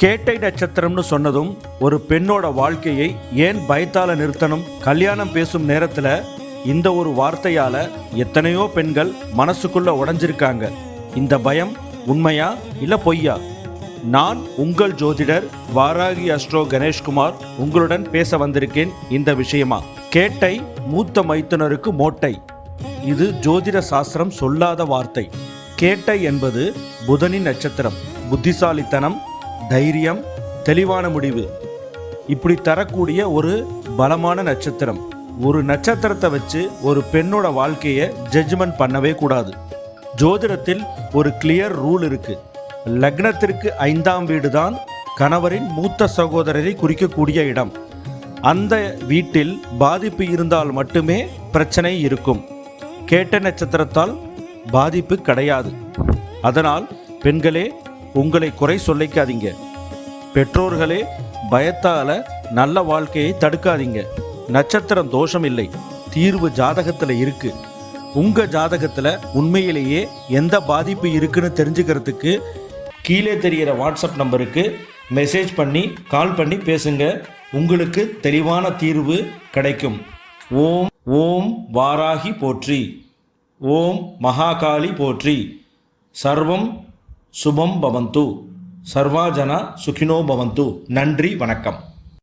கேட்டை நட்சத்திரம்னு சொன்னதும் ஒரு பெண்ணோட வாழ்க்கையை ஏன் பயத்தால நிறுத்தணும்? கல்யாணம் பேசும் நேரத்துல இந்த ஒரு வார்த்தையால எத்தனையோ பெண்கள் மனசுக்குள்ள உடைஞ்சிருக்காங்க. இந்த பயம் உண்மையா இல்ல பொய்யா? நான் உங்கள் ஜோதிடர் வாராகி அஸ்ட்ரோ கணேஷ்குமார் உங்களுடன் பேச வந்திருக்கேன். இந்த விஷயமா கேட்டை மூத்த மைத்துனருக்கு மோட்டை, இது ஜோதிட சாஸ்திரம் சொல்லாத வார்த்தை. கேட்டை என்பது புதனின் நட்சத்திரம். புத்திசாலித்தனம், தைரியம், தெளிவான முடிவு இப்படி தரக்கூடிய ஒரு பலமான நட்சத்திரம். ஒரு நட்சத்திரத்தை வச்சு ஒரு பெண்ணோட வாழ்க்கையை ஜட்ஜ்மெண்ட் பண்ணவே கூடாது. ஜோதிடத்தில் ஒரு கிளியர் ரூல் இருக்கு. லக்னத்திற்கு 5ஆம் வீடு தான் கணவரின் மூத்த சகோதரரை குறிக்கக்கூடிய இடம். அந்த வீட்டில் பாதிப்பு இருந்தால் மட்டுமே பிரச்சனை இருக்கும். கேட்ட நட்சத்திரத்தால் பாதிப்பு கிடையாது. அதனால் பெண்களே, உங்களை குறை சொல்லிக்காதீங்க. பெற்றோர்களே, பயத்தால நல்ல வாழ்க்கையை தடுக்காதீங்க. நட்சத்திரம் தோஷம் இல்லை, தீர்வு ஜாதகத்தில் இருக்கு. உங்க ஜாதகத்துல உண்மையிலேயே எந்த பாதிப்பு இருக்குன்னு தெரிஞ்சுக்கிறதுக்கு கீழே தெரிகிற வாட்ஸ்அப் நம்பருக்கு மெசேஜ் பண்ணி கால் பண்ணி பேசுங்க. உங்களுக்கு தெளிவான தீர்வு கிடைக்கும். ஓம் ஓம் வாராகி போற்றி, ஓம் மகாகாளி போற்றி. சர்வம் சுபம் பவந்து, சர்வாஜனா சுகினோ பவந்து. நன்றி, வணக்கம்.